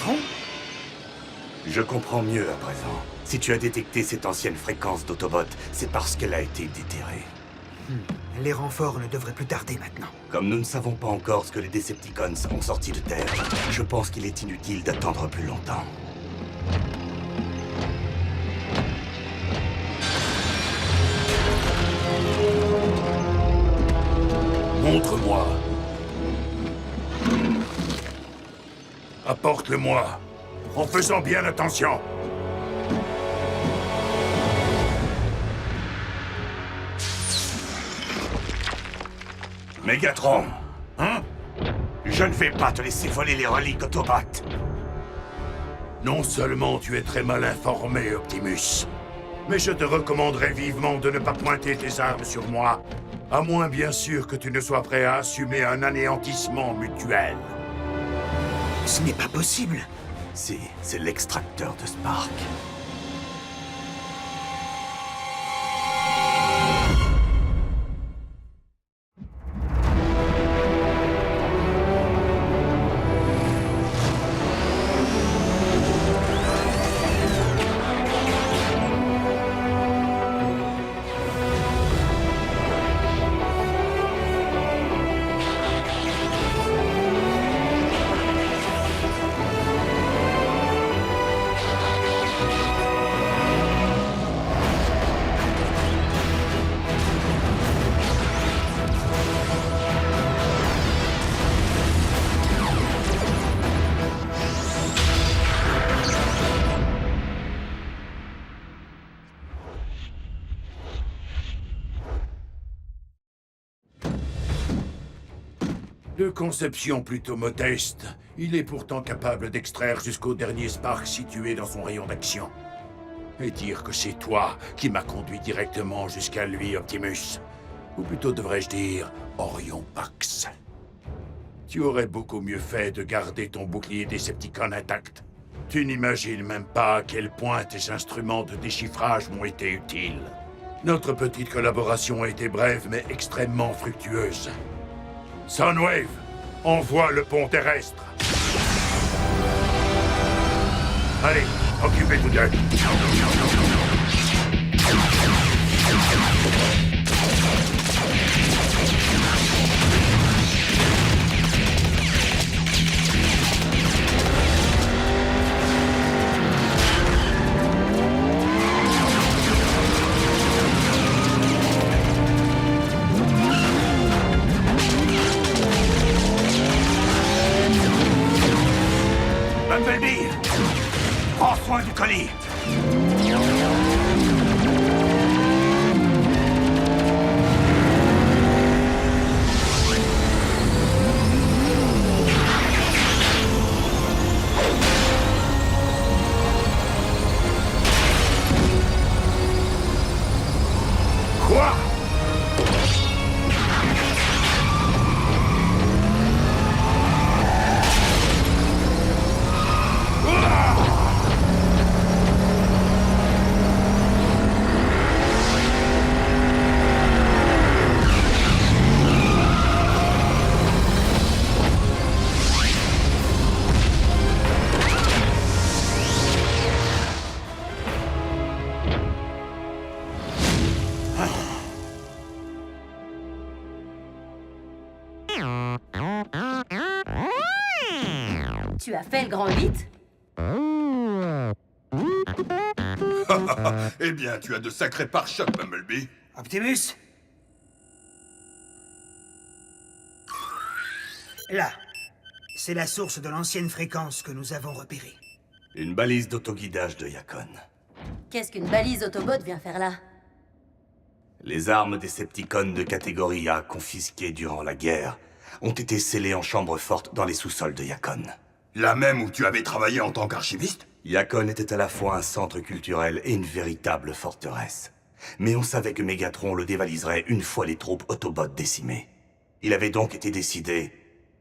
Mégatron? Je comprends mieux à présent. Si tu as détecté cette ancienne fréquence d'Autobot, c'est parce qu'elle a été déterrée. Les renforts ne devraient plus tarder maintenant. Comme nous ne savons pas encore ce que les Decepticons ont sorti de Terre, je pense qu'il est inutile d'attendre plus longtemps. Montre-moi. Apporte-le-moi, en faisant bien attention. Mégatron, Hein? je ne vais pas te laisser voler les reliques Autobot. Non seulement tu es très mal informé, Optimus, mais je te recommanderais vivement de ne pas pointer tes armes sur moi, à moins bien sûr que tu ne sois prêt à assumer un anéantissement mutuel. Ce n'est pas possible. Si, c'est l'extracteur de Spark. De conception plutôt modeste, il est pourtant capable d'extraire jusqu'au dernier Spark situé dans son rayon d'action. Et dire que c'est toi qui m'as conduit directement jusqu'à lui, Optimus. Ou plutôt devrais-je dire, Orion Pax. Tu aurais beaucoup mieux fait de garder ton bouclier Decepticon intact. Tu n'imagines même pas à quel point tes instruments de déchiffrage m'ont été utiles. Notre petite collaboration a été brève mais extrêmement fructueuse. Soundwave, envoie le pont terrestre. Allez, occupez-vous d'eux. Bumblebee, prends soin du colis. Quoi? Tu as fait le grand 8? Eh bien, tu as de sacrés pare-chocs, Bumblebee. Optimus? Là. C'est la source de l'ancienne fréquence que nous avons repérée. Une balise d'autoguidage de Yacon. Qu'est-ce qu'une balise Autobot vient faire là? Les armes Decepticons de catégorie A confisquées durant la guerre ont été scellées en chambre forte dans les sous-sols de Yacon. La même où tu avais travaillé en tant qu'archiviste? Yacon était à la fois un centre culturel et une véritable forteresse. Mais on savait que Mégatron le dévaliserait une fois les troupes Autobots décimées. Il avait donc été décidé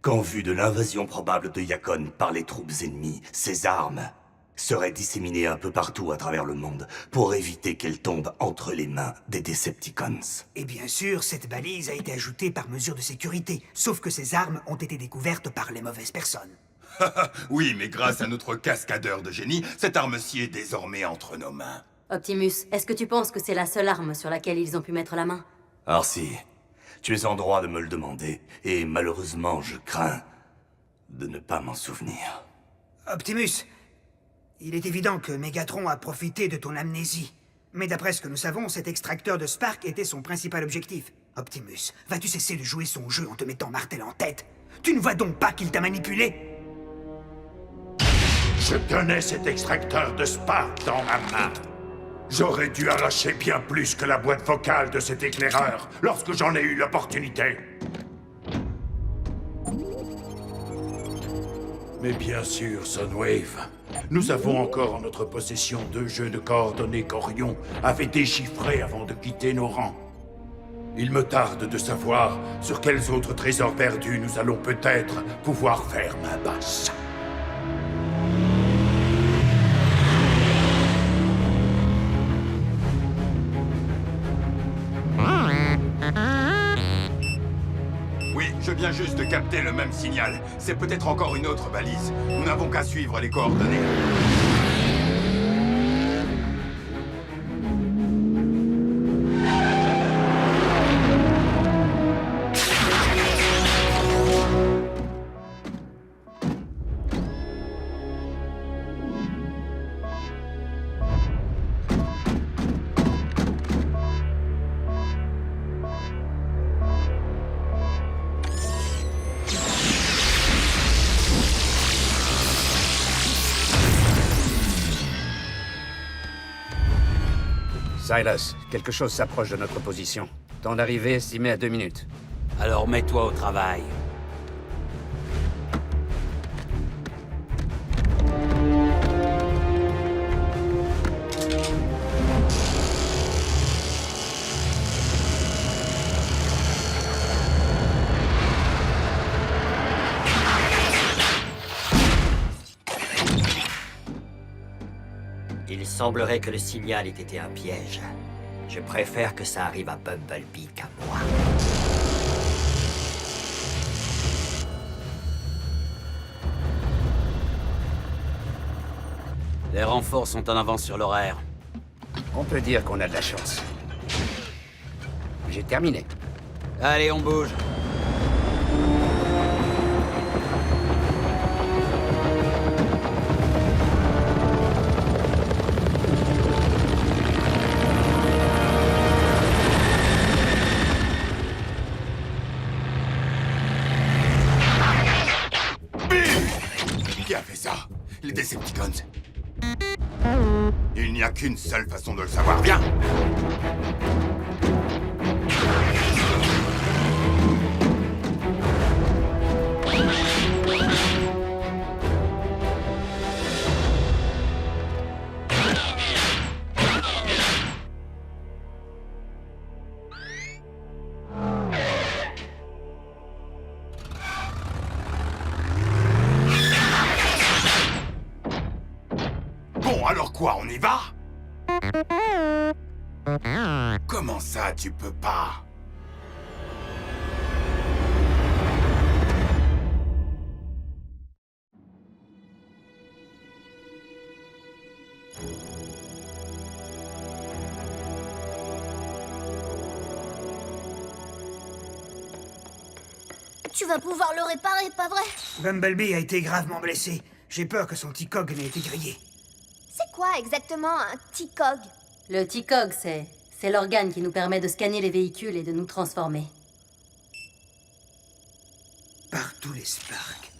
qu'en vue de l'invasion probable de Yacon par les troupes ennemies, ses armes seraient disséminées un peu partout à travers le monde pour éviter qu'elles tombent entre les mains des Decepticons. Et bien sûr, cette balise a été ajoutée par mesure de sécurité, sauf que ces armes ont été découvertes par les mauvaises personnes. Oui, mais grâce à notre cascadeur de génie, cette arme-ci est désormais entre nos mains. Optimus, est-ce que tu penses que c'est la seule arme sur laquelle ils ont pu mettre la main? Arcee, tu es en droit de me le demander, et malheureusement, je crains de ne pas m'en souvenir. Optimus, il est évident que Megatron a profité de ton amnésie. Mais d'après ce que nous savons, cet extracteur de Spark était son principal objectif. Optimus, vas-tu cesser de jouer son jeu en te mettant martel en tête? Tu ne vois donc pas qu'il t'a manipulé? Je tenais cet extracteur de Spark dans ma main. J'aurais dû arracher bien plus que la boîte vocale de cet éclaireur lorsque j'en ai eu l'opportunité. Mais bien sûr, Sunwave, nous avons encore en notre possession 2 jeux de coordonnées qu'Orion avait déchiffrés avant de quitter nos rangs. Il me tarde de savoir sur quels autres trésors perdus nous allons peut-être pouvoir faire main basse. Oui, je viens juste de capter le même signal. C'est peut-être encore une autre balise. Nous n'avons qu'à suivre les coordonnées. Silas, quelque chose s'approche de notre position. Temps d'arrivée estimé à 2 minutes. Alors mets-toi au travail. Il semblerait que le signal ait été un piège. Je préfère que ça arrive à Bumblebee qu'à moi. Les renforts sont en avance sur l'horaire. On peut dire qu'on a de la chance. J'ai terminé. Allez, on bouge. Qui a fait ça? Les Decepticons. Il n'y a qu'une seule façon de le savoir. Viens! Bon, alors quoi, on y va? Comment ça, tu peux pas? Tu vas pouvoir le réparer, pas vrai? Bumblebee a été gravement blessé. J'ai peur que son T-Cog n'ait été grillé. C'est quoi exactement un T-Cog? Le T-Cog, c'est l'organe qui nous permet de scanner les véhicules et de nous transformer. Partout les Sparks.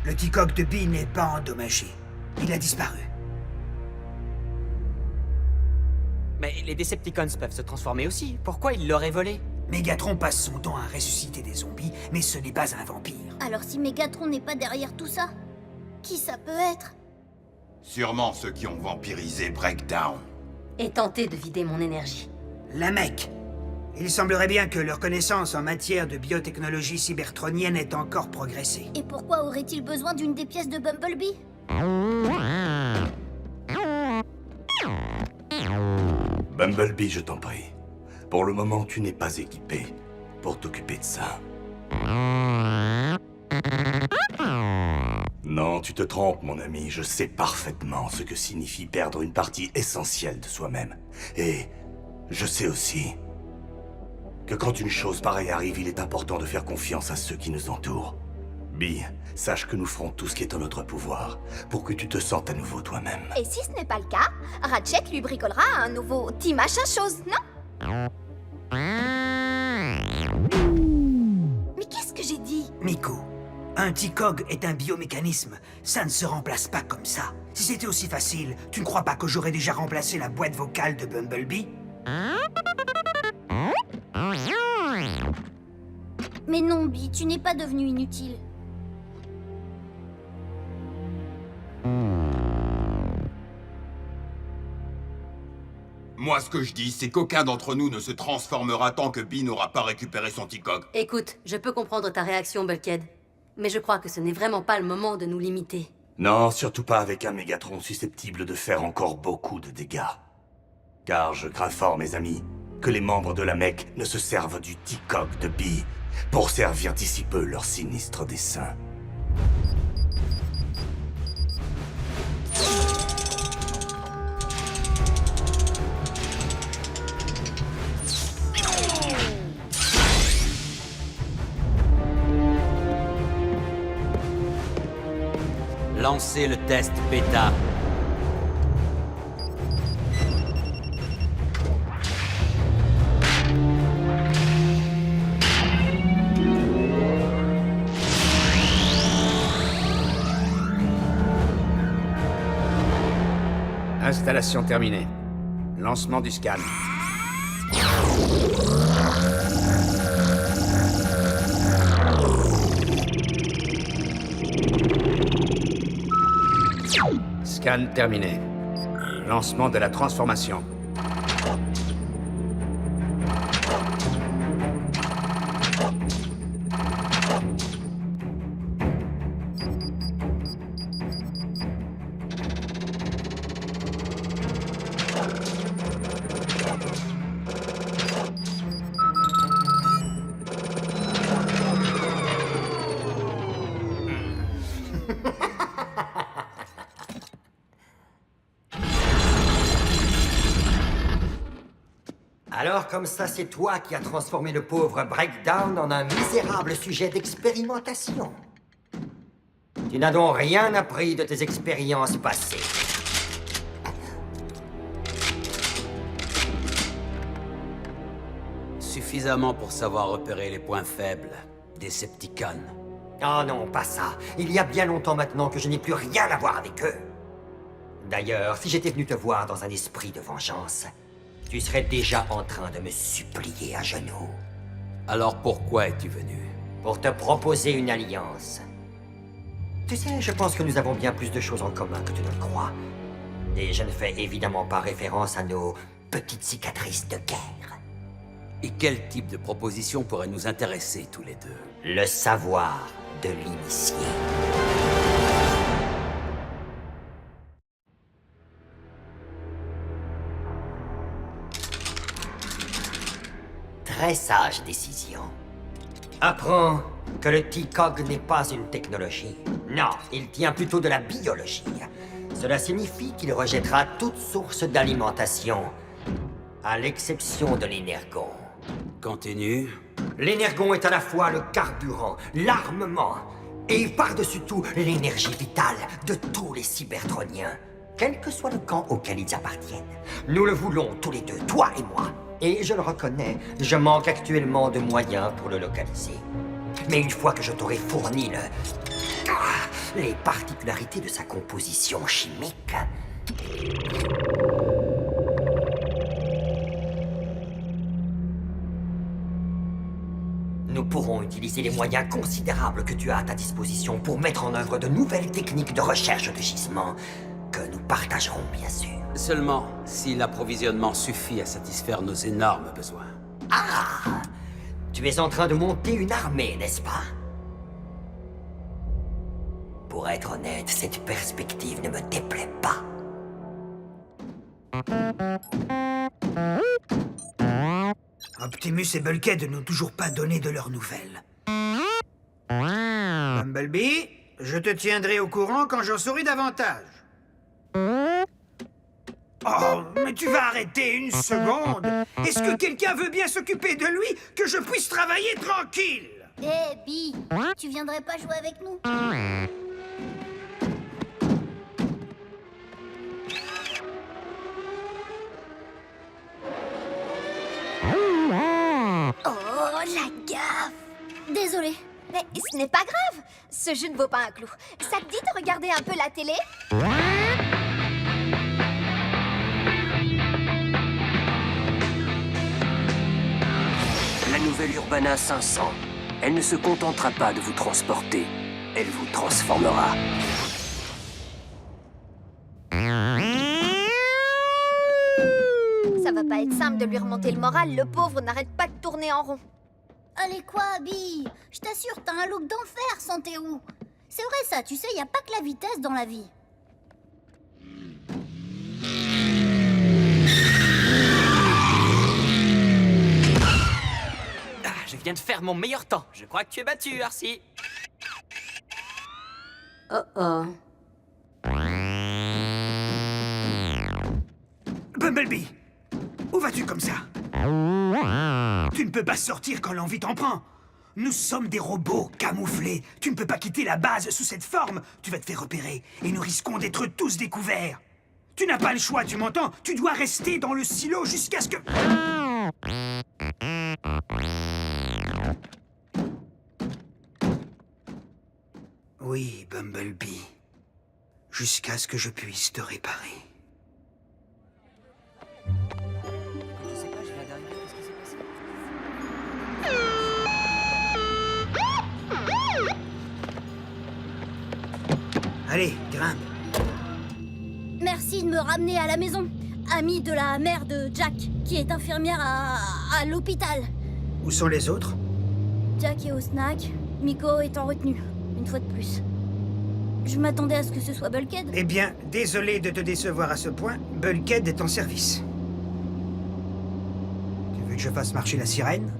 Le T-Cog de Bee n'est pas endommagé. Il a disparu. Mais les Decepticons peuvent se transformer aussi. Pourquoi ils l'auraient volé? Megatron passe son temps à ressusciter des zombies, mais ce n'est pas un vampire. Alors si Megatron n'est pas derrière tout ça, qui ça peut être? Sûrement ceux qui ont vampirisé Breakdown. Et tenter de vider mon énergie. La mec. Il semblerait bien que leur connaissance en matière de biotechnologie cybertronienne ait encore progressé. Et pourquoi aurait-il besoin d'une des pièces de Bumblebee? Bumblebee, je t'en prie. Pour le moment, tu n'es pas équipé pour t'occuper de ça. Non, tu te trompes, mon ami. Je sais parfaitement ce que signifie perdre une partie essentielle de soi-même. Et je sais aussi que quand une chose pareille arrive, il est important de faire confiance à ceux qui nous entourent. Bee, sache que nous ferons tout ce qui est en notre pouvoir pour que tu te sentes à nouveau toi-même. Et si ce n'est pas le cas, Ratchet lui bricolera un nouveau petit machin chose, non? Mais qu'est-ce que j'ai dit? Miku, un T-Cog est un biomécanisme. Ça ne se remplace pas comme ça. Si c'était aussi facile, tu ne crois pas que j'aurais déjà remplacé la boîte vocale de Bumblebee? Mais non, Bee, tu n'es pas devenu inutile. Moi, ce que je dis, c'est qu'aucun d'entre nous ne se transformera tant que Bee n'aura pas récupéré son T-Cog. Écoute, je peux comprendre ta réaction, Bulkhead. Mais je crois que ce n'est vraiment pas le moment de nous limiter. Non, surtout pas avec un Mégatron susceptible de faire encore beaucoup de dégâts. Car je crains fort, mes amis, que les membres de la Mech ne se servent du T-Cog de Bee pour servir d'ici peu leur sinistre dessein. Lancez le test bêta. Installation terminée. Lancement du scan. Scan terminé. Lancement de la transformation. Alors, comme ça, c'est toi qui as transformé le pauvre Breakdown en un misérable sujet d'expérimentation. Tu n'as donc rien appris de tes expériences passées. Suffisamment pour savoir repérer les points faibles des Decepticons. Oh non, pas ça. Il y a bien longtemps maintenant que je n'ai plus rien à voir avec eux. D'ailleurs, si j'étais venu te voir dans un esprit de vengeance, tu serais déjà en train de me supplier à genoux. Alors pourquoi es-tu venu? Pour te proposer une alliance. Tu sais, je pense que nous avons bien plus de choses en commun que tu ne le crois. Et je ne fais évidemment pas référence à nos petites cicatrices de guerre. Et quel type de proposition pourrait nous intéresser tous les deux? Le savoir de l'initié. Très sage décision. Apprends que le T-Cog n'est pas une technologie. Non, il tient plutôt de la biologie. Cela signifie qu'il rejettera toute source d'alimentation, à l'exception de l'énergon. Continue. L'énergon est à la fois le carburant, l'armement, et par-dessus tout, l'énergie vitale de tous les cybertroniens, quel que soit le camp auquel ils appartiennent. Nous le voulons tous les deux, toi et moi. Et je le reconnais, je manque actuellement de moyens pour le localiser. Mais une fois que je t'aurai fourni les particularités de sa composition chimique, nous pourrons utiliser les moyens considérables que tu as à ta disposition pour mettre en œuvre de nouvelles techniques de recherche de gisements que nous partagerons, bien sûr. Seulement si l'approvisionnement suffit à satisfaire nos énormes besoins. Ah! Tu es en train de monter une armée, n'est-ce pas? Pour être honnête, cette perspective ne me déplaît pas. Optimus et Bulkhead n'ont toujours pas donné de leurs nouvelles. Bumblebee, Je te tiendrai au courant quand j'en saurai davantage. Oh, mais tu vas arrêter une seconde. Est-ce que quelqu'un veut bien s'occuper de lui, que je puisse travailler tranquille? Eh, Bee, tu viendrais pas jouer avec nous? Oh, la gaffe! Désolé. Mais ce n'est pas grave. Ce jeu ne vaut pas un clou. Ça te dit de regarder un peu la télé? La nouvelle Urbana 500. Elle ne se contentera pas de vous transporter. Elle vous transformera. Ça va pas être simple de lui remonter le moral. Le pauvre n'arrête pas de tourner en rond. Allez quoi, Bee? Je t'assure, t'as un look d'enfer sans tes roues. C'est vrai ça, tu sais, y a pas que la vitesse dans la vie. Je viens de faire mon meilleur temps. Je crois que tu es battu, Arcy. Oh oh. Bumblebee, où vas-tu comme ça? Tu ne peux pas sortir quand l'envie t'en prend. Nous sommes des robots camouflés. Tu ne peux pas quitter la base sous cette forme. Tu vas te faire repérer et nous risquons d'être tous découverts. Tu n'as pas le choix, tu m'entends? Tu dois rester dans le silo jusqu'à ce que... Oui, Bumblebee. Jusqu'à ce que je puisse te réparer. Je sais pas, je viens d'arriver. Qu'est-ce qui s'est passé? Allez, grimpe. Merci de me ramener à la maison. Amie de la mère de Jack, qui est infirmière à l'hôpital. Où sont les autres? Jack est au snack, Miko est en retenue, une fois de plus. Je m'attendais à ce que ce soit Bulkhead. Eh bien, désolé de te décevoir à ce point, Bulkhead est en service. Tu veux que je fasse marcher la sirène?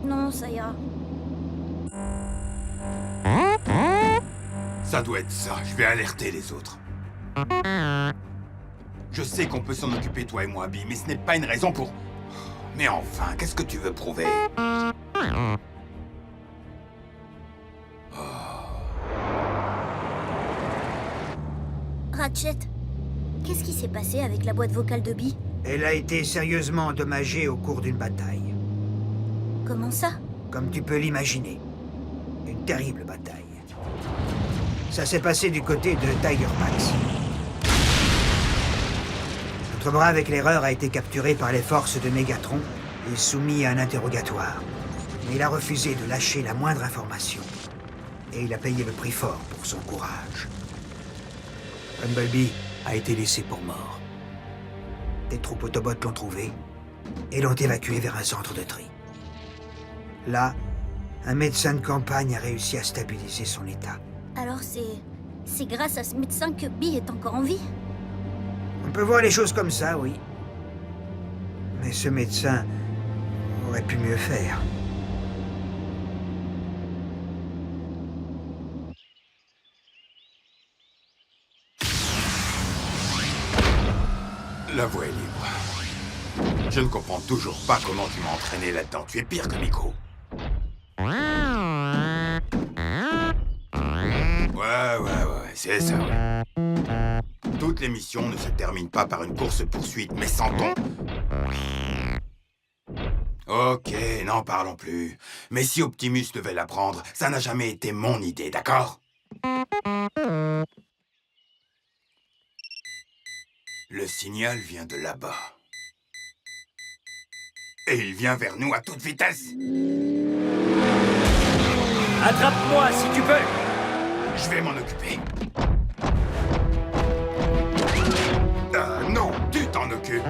Non, ça ira. Ça doit être ça. Je vais alerter les autres. Je sais qu'on peut s'en occuper, toi et moi, Bee, mais ce n'est pas une raison pour... Mais enfin, qu'est-ce que tu veux prouver? Ratchet, qu'est-ce qui s'est passé avec la boîte vocale de Bee? Elle a été sérieusement endommagée au cours d'une bataille. Comment ça? Comme tu peux l'imaginer. Une terrible bataille. Ça s'est passé du côté de Tiger Max. Notre brave éclaireur a été capturé par les forces de Megatron et soumis à un interrogatoire. Mais il a refusé de lâcher la moindre information. Et il a payé le prix fort pour son courage. Bumblebee a été laissé pour mort. Des troupes Autobots l'ont trouvé et l'ont évacué vers un centre de tri. Là, un médecin de campagne a réussi à stabiliser son état. Alors c'est grâce à ce médecin que Bee est encore en vie? On peut voir les choses comme ça, oui. Mais ce médecin aurait pu mieux faire. La voie est libre. Je ne comprends toujours pas comment tu m'as entraîné là-dedans. Tu es pire que Miko. Ouais, c'est ça, ouais. Toutes les missions ne se terminent pas par une course-poursuite, mais sans ton... Ok, n'en parlons plus. Mais si Optimus devait l'apprendre, ça n'a jamais été mon idée, d'accord? Le signal vient de là-bas. Et il vient vers nous à toute vitesse. Attrape-moi si tu peux. Je vais m'en occuper. Non, tu t'en occupes.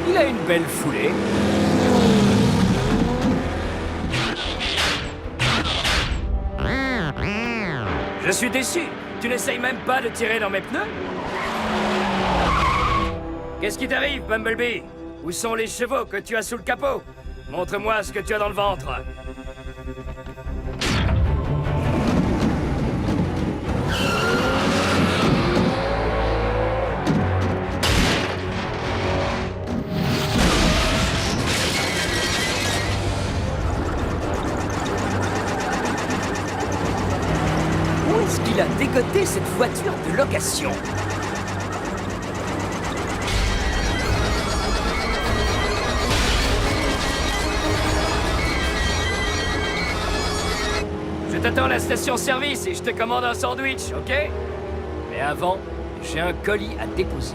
Il a une belle foulée. Je suis déçu. Tu n'essayes même pas de tirer dans mes pneus? Qu'est-ce qui t'arrive, Bumblebee? Où sont les chevaux que tu as sous le capot? Montre-moi ce que tu as dans le ventre. Où est-ce qu'il a dégoté cette voiture de location? Je t'attends à la station-service et je te commande un sandwich, ok? Mais avant, j'ai un colis à déposer.